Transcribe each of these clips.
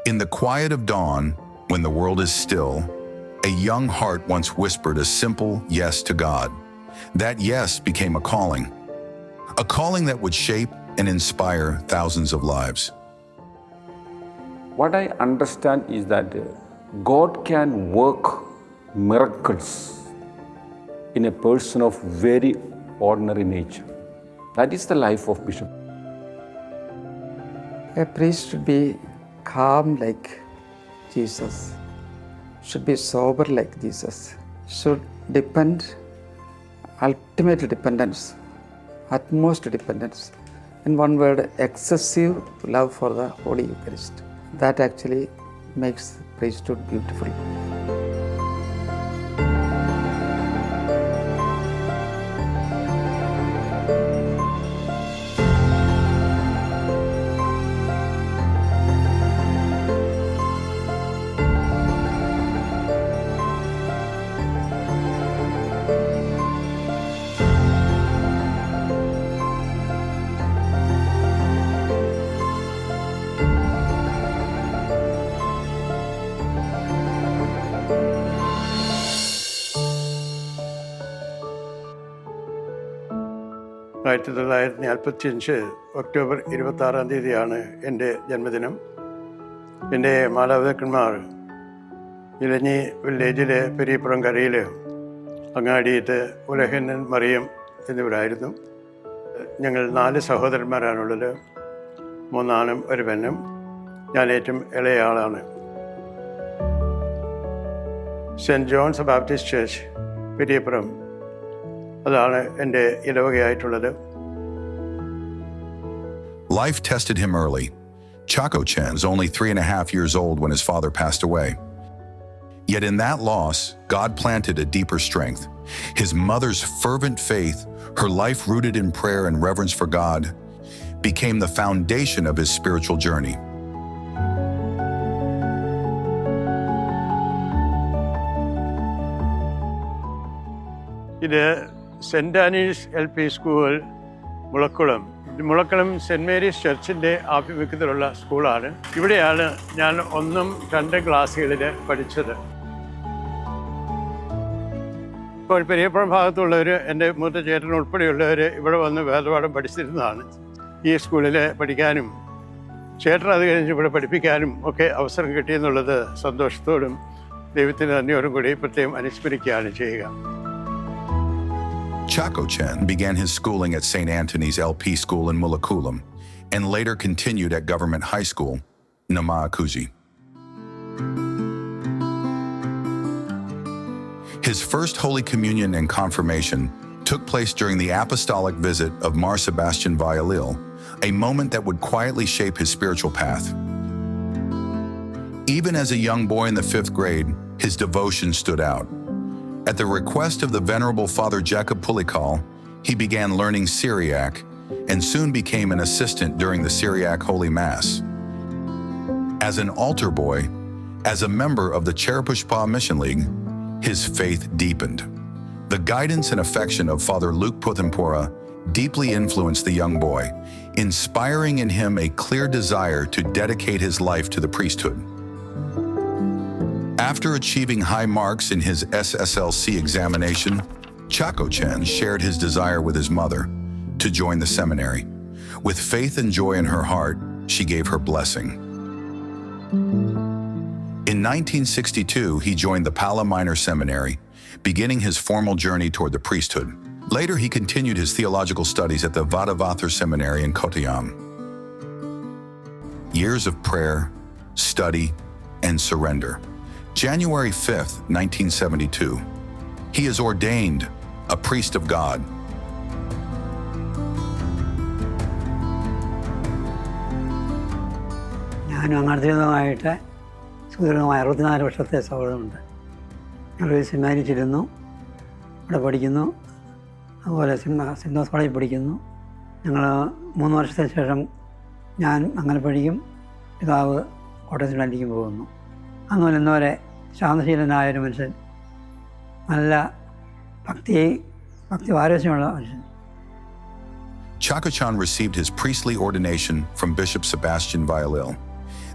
In the quiet of dawn, when the world is still, a young heart once whispered a simple yes to God. That yes became a calling that would shape and inspire thousands of lives. What I understand is that God can work miracles in a person of very ordinary nature. That is the life of Bishop. A priest should be calm like Jesus, should be sober like Jesus, should depend, ultimate dependence, utmost dependence. In one word, excessive love for the Holy Eucharist. That actually makes priesthood beautiful. October 26 എൻ്റെ ജന്മദിനം. എൻ്റെ മാതാപിതാക്കന്മാർ ഇലഞ്ഞി വില്ലേജിലെ പെരിയപ്പുറം കരയിൽ അങ്ങാടിയത്ത് ഉലഹന്നൻ മറിയം എന്നിവരായിരുന്നു. ഞങ്ങൾ 4 സഹോദരന്മാരാണുള്ളത്, 3 ആണും 1 പെണ്ണും. ഞാൻ ഏറ്റവും ഇളയ ആളാണ്. Saint John's Baptist Church Periyappuram, അതാണ് എൻ്റെ ഇടവകയായിട്ടുള്ളത്. Life tested him early. Chaco Chen's only 3.5 years old when his father passed away. Yet in that loss, God planted a deeper strength. His mother's fervent faith, her life rooted in prayer and reverence for God, became the foundation of his spiritual journey. ഇത് saint Anne's LP school Mulakkulam saint Mary's ചർച്ചിൻ്റെ ആഭിമുഖ്യത്തിലുള്ള സ്കൂളാണ്. ഇവിടെയാണ് ഞാൻ 1-2 ക്ലാസ്സുകളിൽ പഠിച്ചത്. ഇപ്പോൾ പെരിയപ്പുറം ഭാഗത്തുള്ളവർ, എൻ്റെ മൂത്ത ചേട്ടൻ ഉൾപ്പെടെയുള്ളവർ ഇവിടെ വന്ന് വേദപാഠം പഠിച്ചിരുന്നതാണ്. ഈ സ്കൂളിൽ പഠിക്കാനും ചേട്ടൻ അത് കഴിഞ്ഞ് ഇവിടെ പഠിപ്പിക്കാനും ഒക്കെ അവസരം കിട്ടിയെന്നുള്ളത് സന്തോഷത്തോടും ദൈവത്തിന് നന്ദിയോടും കൂടി പ്രത്യേകം അനുസ്മരിക്കുകയാണ് ചെയ്യുക. Chaco Chen began his schooling at St. Anthony's LP School in Mulakulam and later continued at Government High School, Namaakuzi. His first Holy Communion and confirmation took place during the apostolic visit of Mar Sebastian Vialil, a moment that would quietly shape his spiritual path. Even as a young boy in the 5th grade, his devotion stood out. At the request of the Venerable Father Jacob Pulikal, he began learning Syriac and soon became an assistant during the Syriac Holy Mass. As an altar boy, as a member of the Cherapushpa Mission League, his faith deepened. The guidance and affection of Father Luke Puthampura deeply influenced the young boy, inspiring in him a clear desire to dedicate his life to the priesthood. After achieving high marks in his SSLC examination, Chaco Chen shared his desire with his mother to join the seminary. With faith and joy in her heart, she gave her blessing. In 1962, he joined the Pala Minor Seminary, beginning his formal journey toward the priesthood. Later, he continued his theological studies at the Vadavathar Seminary in Kottayam. Years of prayer, study, and surrender. January 5th, 1972, he is ordained a priest of God. ഞാനും അങ്ങാടിയതുമായിട്ട് സുദീർഘമായ 64 വർഷത്തെ സൗഹൃദമുണ്ട്. ഞങ്ങൾ സെമിനാരിച്ചിരുന്നു, ഇവിടെ പഠിക്കുന്നു, അതുപോലെ cent Thomas കോളേജിൽ പഠിക്കുന്നു. ഞങ്ങൾ 3 വർഷത്തിന് ശേഷം ഞാൻ അങ്ങനെ പഠിക്കും, പിതാവ് കോട്ടയം സെമിനാരിലേക്ക് പോകുന്നു. അങ്ങനെ ഇന്നുവരെ ശാന്തശീലനായൊരു മനുഷ്യൻ നല്ല ഭക്തി പാരവസ്യമുള്ള മനുഷ്യൻ. Chakachan received his priestly ordination from Bishop Sebastian Vialil.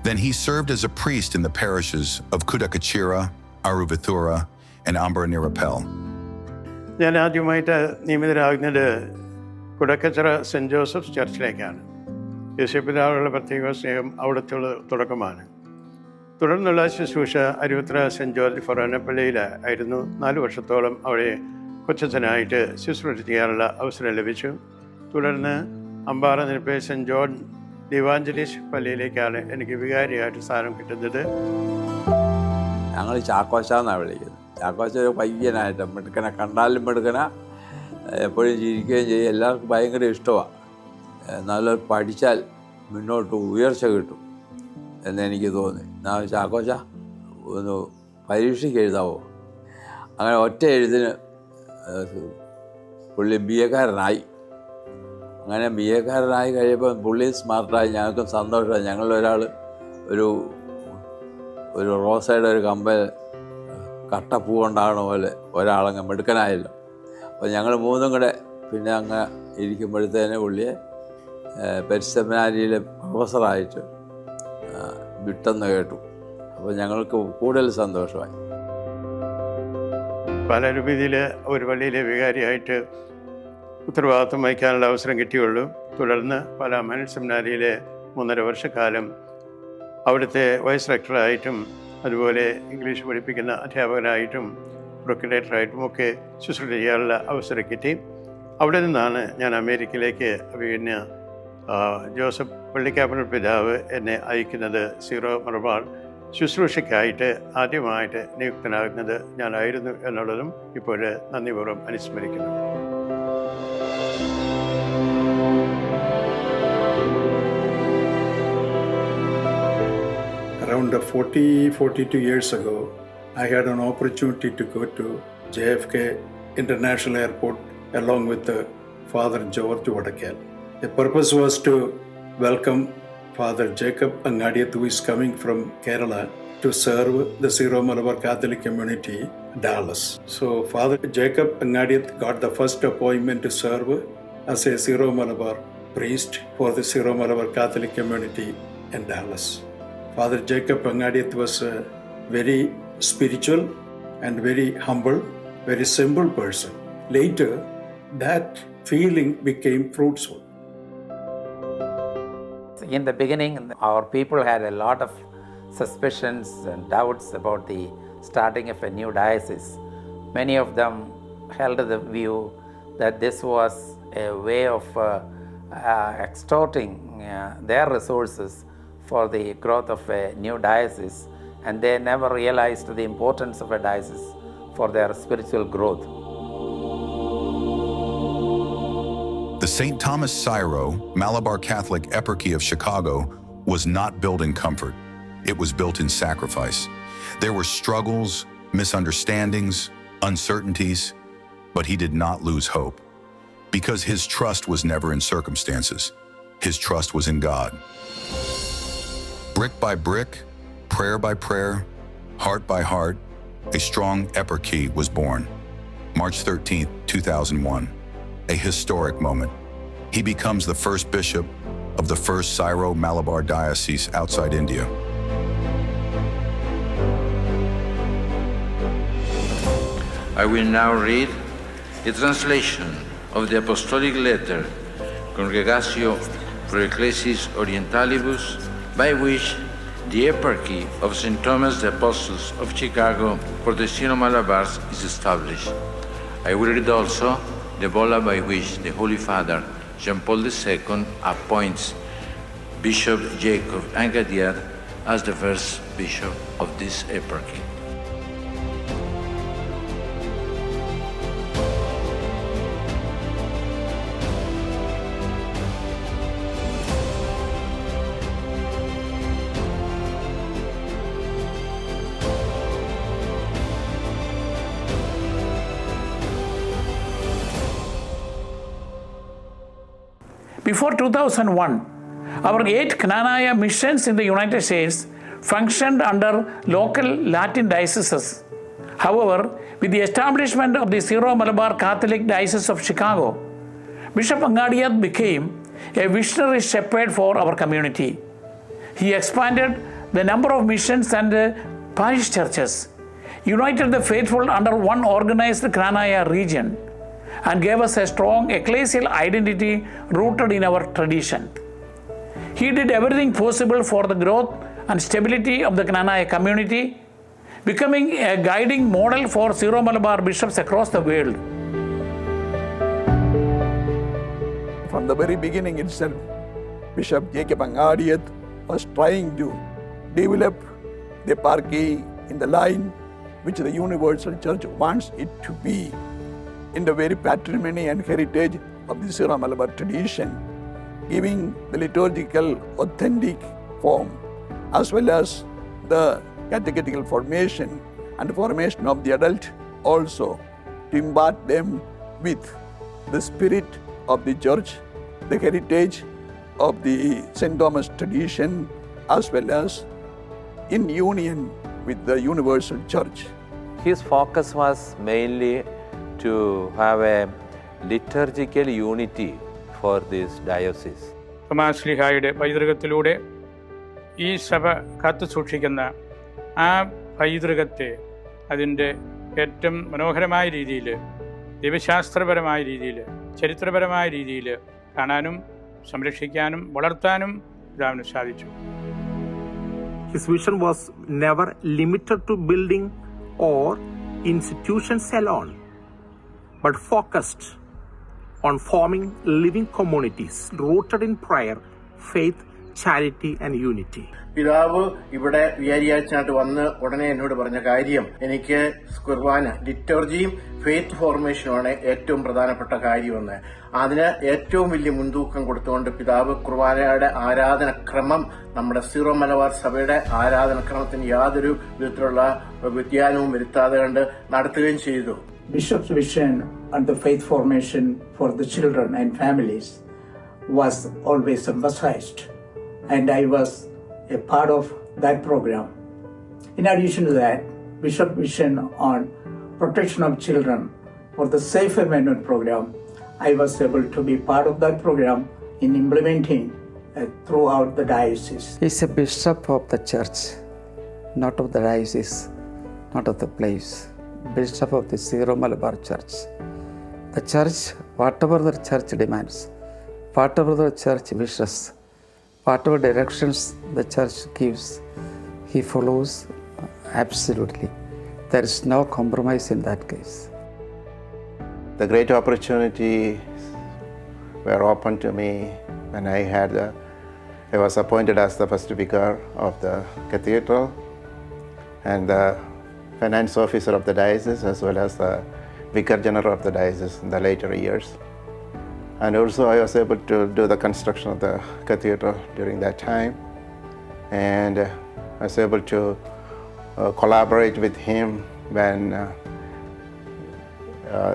Then he served as a priest in the parishes of Kudakachira, Aruvithura, and Ambaranirapel. ഞാൻ ആദ്യമായിട്ട് നിയമിതരാകുന്നത് കുടക്കച്ചിറ സെൻറ്റ് ജോസഫ്സ് ചർച്ചിലേക്കാണ്. യേശുപിതാവുള്ള പ്രത്യേക സ്നേഹം അവിടുത്തെ തുടക്കമാണ്. തുടർന്നുള്ള ശുശ്രൂഷ അരുവിത്ര സെൻറ്റ് ജോർജ് ഫൊറാനപ്പള്ളിയിൽ ആയിരുന്നു. 4 വർഷത്തോളം അവിടെ കൊച്ചച്ഛനായിട്ട് ശുശ്രൂഷ ചെയ്യാനുള്ള അവസരം ലഭിച്ചു. തുടർന്ന് അമ്പാറനിരപ്പേ സെൻറ്റ് ജോൺ ദിവാഞ്ചലിസ്റ്റ് പള്ളിയിലേക്കാണ് എനിക്ക് വികാരിയായിട്ട് സ്ഥാനം കിട്ടുന്നത്. ഞങ്ങൾ ചാക്കോച്ച എന്നാണ് വിളിക്കുന്നത്. ചാക്കോച്ച ഒരു പയ്യനായിട്ട് മിടുക്കന, കണ്ടാലും മിടുക്കന, എപ്പോഴും ചിരിക്കുകയും ചെയ്യും. എല്ലാവർക്കും ഭയങ്കര ഇഷ്ടമാണ്. നല്ല പഠിച്ചാൽ മുന്നോട്ട് ഉയർച്ച കിട്ടും എന്നെനിക്ക് തോന്നി. ഞാൻ ചാക്കോച്ച ഒന്ന് പരീക്ഷയ്ക്ക് എഴുതാവോ? അങ്ങനെ ഒറ്റ എഴുതിന് പുള്ളി BA-കാരനായി. അങ്ങനെ BA-കാരനായി കഴിയുമ്പോൾ പുള്ളി സ്മാർട്ടായി. ഞങ്ങൾക്കും സന്തോഷമായി. ഞങ്ങളൊരാൾ ഒരു റോസയുടെ ഒരു കമ്പൽ കട്ടപ്പൂ കൊണ്ടാകണ പോലെ ഒരാളങ്ങ് മിടുക്കനായല്ലോ. അപ്പോൾ ഞങ്ങൾ 3 കൂടെ പിന്നെ അങ്ങ് ഇരിക്കുമ്പോഴത്തേന് പുള്ളിയെ പെരിസെമിനാരിയിലെ പ്രൊഫസറായിട്ട് വിട്ടെന്ന് കേട്ടു. അപ്പോൾ ഞങ്ങൾക്ക് കൂടുതൽ സന്തോഷമായി. പാലാരൂപതയിൽ ഒരു പള്ളിയിലെ വികാരിയായിട്ട് ഉത്തരവാദിത്വം വഹിക്കാനുള്ള അവസരം കിട്ടിയുള്ളൂ. തുടർന്ന് പാലാമൻ സെമിനാരിയിലെ 3.5 വർഷക്കാലം അവിടുത്തെ വൈസ് റെക്ടറായിട്ടും അതുപോലെ ഇംഗ്ലീഷ് പഠിപ്പിക്കുന്ന അധ്യാപകനായിട്ടും പ്രൊക്യുലേറ്ററായിട്ടും ഒക്കെ ശുശ്രൂഷ ചെയ്യാനുള്ള അവസരം കിട്ടി. അവിടെ നിന്നാണ് ഞാൻ അമേരിക്കയിലേക്ക് പിന്നെ ജോസഫ് പള്ളിക്കാപ്പന പിതാവ് എന്നെ അയക്കുന്നത്. സീറോ മലബാർ ശുശ്രൂഷയ്ക്കായിട്ട് ആദ്യമായിട്ട് നിയുക്തനാകുന്നത് ഞാനായിരുന്നു എന്നുള്ളതും ഇപ്പോൾ നന്ദിപൂർവ്വം അനുസ്മരിക്കുന്നു. Around 42 years ago, I had an opportunity to go to JFK International Airport along with Father George Vadakal. The purpose was to welcome Father Jacob Angadiath, who is coming from Kerala to serve the Syro Malabar Catholic community, Dallas. So Father Jacob Angadiath got the first appointment to serve as a Syro Malabar priest for the Syro Malabar Catholic community in Dallas. Father Jacob Angadiath was a very spiritual and very humble, very simple person. Later, that feeling became fruitful. In the beginning, our people had a lot of suspicions and doubts about the starting of a new diocese. Many of them held the view that this was a way of extorting their resources for the growth of a new diocese, and they never realized the importance of a diocese for their spiritual growth. The St. Thomas Syro Malabar Catholic Eparchy of Chicago was not built in comfort. It was built in sacrifice. There were struggles, misunderstandings, uncertainties, but he did not lose hope, because his trust was never in circumstances. His trust was in God. Brick by brick, prayer by prayer, heart by heart, a strong eparchy was born. March 13th, 2001, a historic moment. He becomes the first bishop of the first Syro-Malabar diocese outside India. I will now read a translation of the Apostolic Letter Congregatio Pro Ecclesiis Orientalibus, by which the Eparchy of St. Thomas the Apostles of Chicago for the Syro-Malabars is established. I will read also the bulla by which the Holy Father John Paul II appoints Bishop Jacob Angadiath as the first bishop of this eparchy. Before 2001, our 8 Cananaya missions in the United States functioned under local Latin dioceses. However, with the establishment of the Syro-Malabar Catholic Diocese of Chicago, Bishop Angadiath became a visionary shepherd for our community. He expanded the number of missions and parish churches, united the faithful under one organized Knanaya region, and gave us a strong ecclesial identity rooted in our tradition. He did everything possible for the growth and stability of the Knanaya community, becoming a guiding model for Syro-Malabar bishops across the world. From the very beginning itself, Bishop Jacob Angadiath was trying to develop the eparchy in the line which the Universal Church wants it to be, in the very patrimony and heritage of the Syro-Malabar tradition, giving the liturgical authentic form as well as the catechetical formation and formation of the adult also, to impart them with the spirit of the church, the heritage of the St. Thomas tradition, as well as in union with the Universal Church. His focus was mainly to have a liturgical unity for this diocese. തോമാശ്ലീഹായുടെ പൈതൃകത്തിലൂടെ ഈ സഭ കാത്തു സൂക്ഷിക്കുന്ന ആ പൈതൃകത്തെ അതിൻ്റെ ഏറ്റവും മനോഹരമായ രീതിയിൽ, ദൈവശാസ്ത്രപരമായ രീതിയിൽ, ചരിത്രപരമായ രീതിയിൽ കാണാനും സംരക്ഷിക്കാനും വളർത്താനും പിതാവിന് സാധിച്ചു. His vision was never limited to building or institutions alone, but focused on forming living communities rooted in prayer, faith, charity and unity. പിതാവ് ഇവിടെ വികാരിയായിട്ട് വന്ന് ഉടനെ എന്നോട് പറഞ്ഞ കാര്യം, എനിക്ക് കുർബാന, ലിറ്റർജിയും ഫെയ്ത്ത് ഫോർമേഷനുമാണ് ഏറ്റവും പ്രധാനപ്പെട്ട കാര്യമെന്ന്. അതിന് ഏറ്റവും വലിയ മുൻതൂക്കം കൊടുത്തുകൊണ്ട് പിതാവ് കുർബാനയുടെ ആരാധനക്രമം നമ്മുടെ സീറോ മലബാർ സഭയുടെ ആരാധനക്രമത്തിന് യാതൊരു വിധത്തിലുള്ള വ്യതിയാനവും വരുത്താതെ കണ്ട് നടത്തുകയും ചെയ്തു. Bishop's vision and the faith formation for the children and families was always emphasized, and I was a part of that program. In addition to that, Bishop's vision on protection of children for the Safe Amendment program, I was able to be part of that program in implementing throughout the diocese. He is a bishop of the church, not of the diocese, not of the place. Bishop of the Syro-Malabar Church. The church, whatever the church demands, whatever the church wishes, whatever directions the church gives, he follows absolutely. There is no compromise in that case. The great opportunities were open to me when I was appointed as the first vicar of the cathedral and the finance officer of the diocese, as well as the vicar general of the diocese in the later years. And also I was able to do the construction of the cathedral during that time, and I was able to collaborate with him when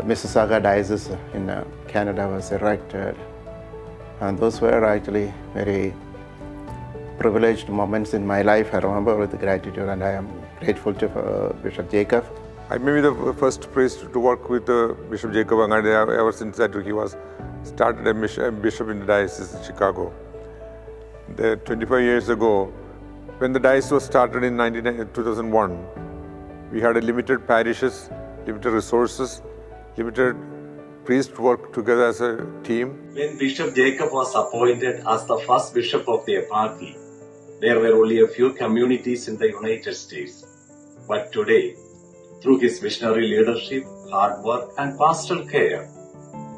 Mississauga diocese in Canada was erected. And those were actually very privileged moments in my life. I remember with gratitude, and I am grateful to Bishop Jacob. I may be the first priest to work with Bishop Jacob Angadiath ever since that he was started a bishop in the diocese in Chicago. 25 years ago, when the diocese was started in 2001, we had a limited parishes, limited resources, limited priests work together as a team. When Bishop Jacob was appointed as the first bishop of the eparchy, there were only a few communities in the United States. But today, through his visionary leadership, hard work and pastoral care,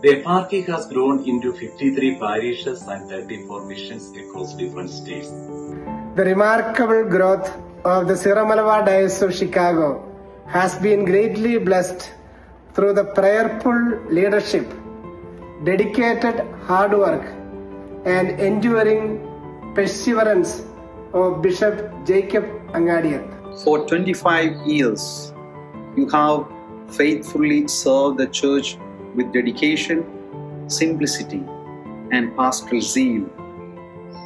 the eparchy has grown into 53 parishes and 34 missions across different states. The remarkable growth of the Syro-Malabar Diocese of Chicago has been greatly blessed through the prayerful leadership, dedicated hard work, and enduring perseverance of Bishop Jacob Angadiath. For 25 years, you have faithfully served the church with dedication, simplicity, and pastoral zeal.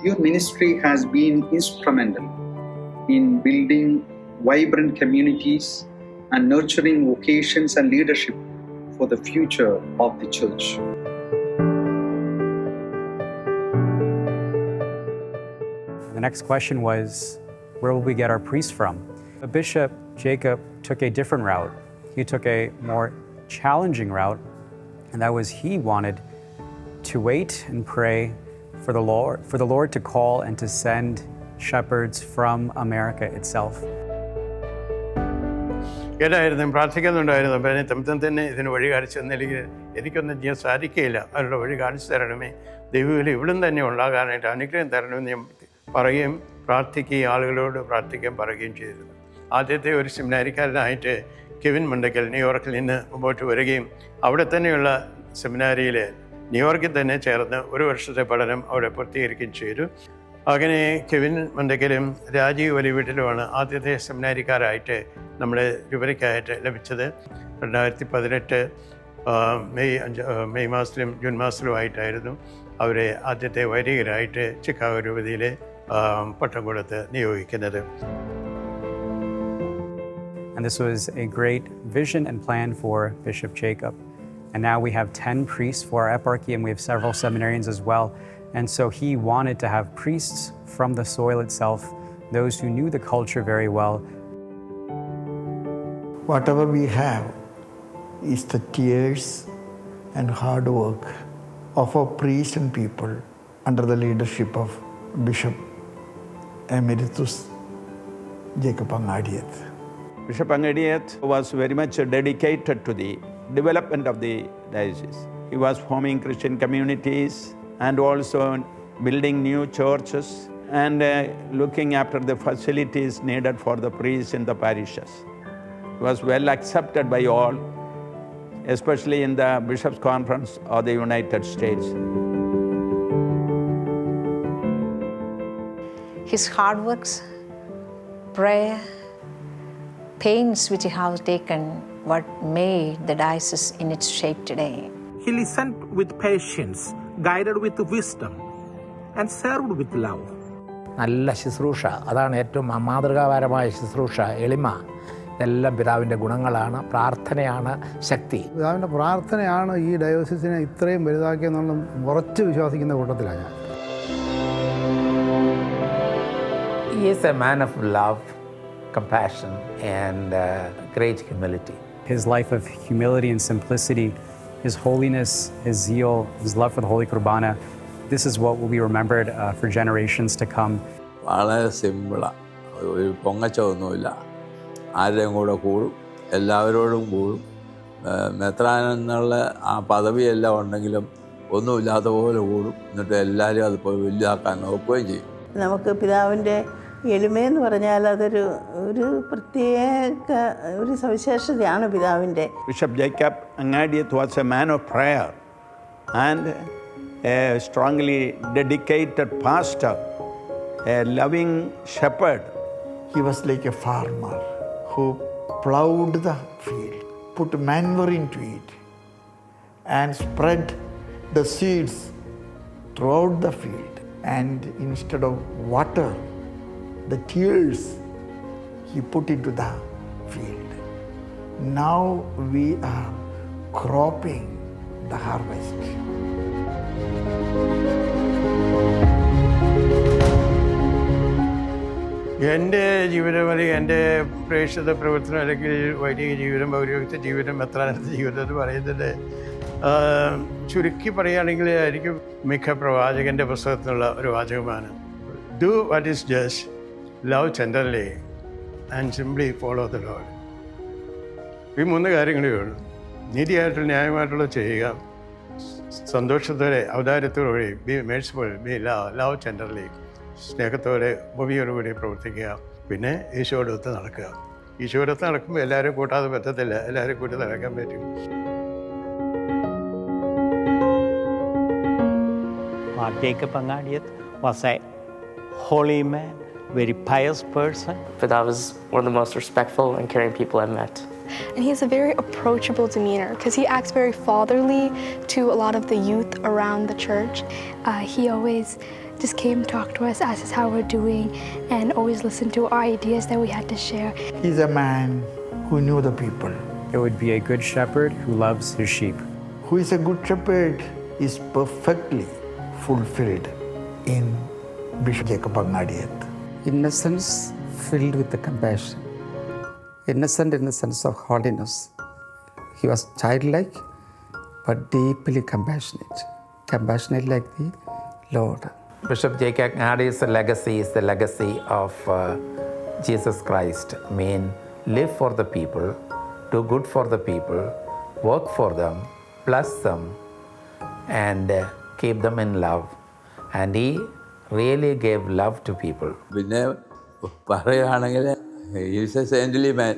Your ministry has been instrumental in building vibrant communities, and nurturing vocations and leadership for the future of the church. The next question was, where will we get our priests from? Bishop Jacob took a different route. He took a more challenging route, and that was he wanted to wait and pray for the Lord to call and to send shepherds from America itself. കേട്ടായിരുന്നു പ്രാർത്ഥിക്കുന്നുണ്ടായിരുന്നു. അപ്പം എന്നെ തമ്മിൽ തന്നെ ഇതിന് വഴി കാണിച്ചു തന്നില്ലെങ്കിൽ എനിക്കൊന്നും ചെയ്യാൻ സാധിക്കുകയില്ല. അവരുടെ വഴി കാണിച്ചു തരണമേ, ദൈവവിൽ ഇവിടുന്ന് തന്നെ ഉണ്ടാകാനായിട്ട് അനുഗ്രഹം തരണമെന്ന് ഞാൻ പറയുകയും പ്രാർത്ഥിക്കുകയും ആളുകളോട് പ്രാർത്ഥിക്കാൻ പറയുകയും ചെയ്തിരുന്നു. ആദ്യത്തെ ഒരു സെമിനാരിക്കാരനായിട്ട് കെവിൻ മണ്ടക്കൽ ന്യൂയോർക്കിൽ നിന്ന് മുമ്പോട്ട് വരികയും അവിടെ തന്നെയുള്ള സെമിനാരിയിൽ ന്യൂയോർക്കിൽ തന്നെ ചേർന്ന് ഒരു വർഷത്തെ പഠനം അവിടെ പൂർത്തീകരിക്കുകയും ചെയ്തു. അങ്ങനെ കെവിൻ മണ്ടക്കലും രാജീവ് വലിയ വീട്ടിലുമാണ് ആദ്യത്തെ സെമിനാരിക്കാരായിട്ട് നമ്മളെ രൂപരയ്ക്കായിട്ട് ലഭിച്ചത്. 2018 മെയ് മാസത്തിലും ജൂൺ മാസത്തിലുമായിട്ടായിരുന്നു അവരെ ആദ്യത്തെ വൈദികരായിട്ട് ചിക്കാഗോ രൂപതയിലെ പട്ടം കൊടുത്ത് നിയോഗിക്കുന്നത്. And this was a great vision and plan for Bishop Jacob. And now we have 10 priests for our eparchy, and we have several seminarians as well. And so he wanted to have priests from the soil itself, those who knew the culture very well. Whatever we have is the tears and hard work of our priests and people under the leadership of Bishop Emeritus Jacob Angadiath. Bishop Angadiath was very much dedicated to the development of the diocese. He was forming Christian communities and also building new churches and looking after the facilities needed for the priests in the parishes. He was well accepted by all, especially in the Bishops' Conference of the United States. His hard works, prayer, pains which he has taken, what made the diocese in its shape today. He listened with patience, guided with wisdom, and served with love. നല്ല ശുശ്രൂഷ, അതാണ് ഏറ്റവും മാതൃകാപരമായ ശുശ്രൂഷ, എളിമ. ഇതെല്ലാം പിതാവിൻ്റെ ഗുണങ്ങളാണ്. പ്രാർത്ഥനയാണ് ശക്തി. പിതാവിൻ്റെ പ്രാർത്ഥനയാണ് ഈ ഡയോസിസിനെ ഇത്രയും വലുതാക്കിയെന്നുള്ള ഉറച്ചു വിശ്വസിക്കുന്ന കൂട്ടത്തിലാണ് ഞാൻ. He is a man of love, compassion, and great humility. His life of humility and simplicity, his holiness, his zeal, his love for the Holy Qurbana, this is what will be remembered for generations to come. വളരെ സിമ്പിളാണ്, ഒരു പൊങ്ങച്ചൊന്നുമില്ല. ആരുടെയും കൂടെ കൂടും, എല്ലാവരോടും കൂടും. മെത്രാൻ എന്നുള്ള ആ പദവിയെല്ലാം ഉണ്ടെങ്കിലും ഒന്നുമില്ലാത്ത പോലെ കൂടും. എന്നിട്ട് എല്ലാവരും അതുപോലെ വലുതാക്കാൻ നോക്കുകയും ചെയ്യും. നമുക്ക് പിതാവിൻ്റെ എളിമയെന്ന് പറഞ്ഞാൽ അതൊരു പ്രത്യേക ഒരു സവിശേഷതയാണ് പിതാവിൻ്റെ. Bishop Jacob Angadiath was a man of prayer and a strongly dedicated pastor, a loving shepherd. He was like a farmer who plowed the field, put manure into it, and spread the seeds throughout the field. And instead of water, the tears he put into the field. Now we are cropping the harvest. എൻ്റെ ജീവിതം അല്ലെങ്കിൽ എൻ്റെ പ്രേക്ഷിത പ്രവർത്തനം അല്ലെങ്കിൽ വൈദിക ജീവിതം, പൗരോഹിത്യ ജീവിതം, മെത്രാനത്തെ ജീവിതം എന്ന് പറയുന്നത് ചുരുക്കി പറയുകയാണെങ്കിൽ ആയിരിക്കും മിക്ക പ്രവാചകൻ്റെ പുസ്തകത്തിലുള്ള ഒരു വാചകമാണ്. Do what is just, love tenderly and simply follow the Lord. ഈ 3 കാര്യങ്ങളേ ഉള്ളൂ. നീതിയായിട്ടുള്ള ന്യായമായിട്ടുള്ള ചെയ്യുക, സന്തോഷത്തോടെ ഔദാര്യത്തോടുകൂടി be merciful, be love tenderly, സ്നേഹത്തോടെ ഭൂമിയോടുകൂടി പ്രവർത്തിക്കുക, പിന്നെ ഈശോടൊത്ത് നടക്കുക. ഈശോടൊത്ത് നടക്കുമ്പോൾ എല്ലാവരും കൂട്ടാതെ പറ്റത്തില്ല, എല്ലാവരും കൂട്ടി നടക്കാൻ പറ്റും. Jacob Angadiath was a holy man, very pious person. Pidav is one of the most respectful and caring people I've met. And he has a very approachable demeanor because he acts very fatherly to a lot of the youth around the church. He always just came, talked to us, asked us how we're doing, and always listened to our ideas that we had to share. He's a man who knew the people. It would be a good shepherd who loves his sheep. Who is a good shepherd is perfectly fulfilled in Bishop Jacob Angadiath. Innocence filled with the compassion. Innocent in the sense of holiness. He was childlike but deeply compassionate. Compassionate like the Lord. Bishop Jacob Angadiath's legacy is the legacy of Jesus Christ. I mean, live for the people, do good for the people, work for them, bless them, and keep them in love. And he really gave love to people. പിന്നെ പറയുകയാണെങ്കിൽ he is a saintly man.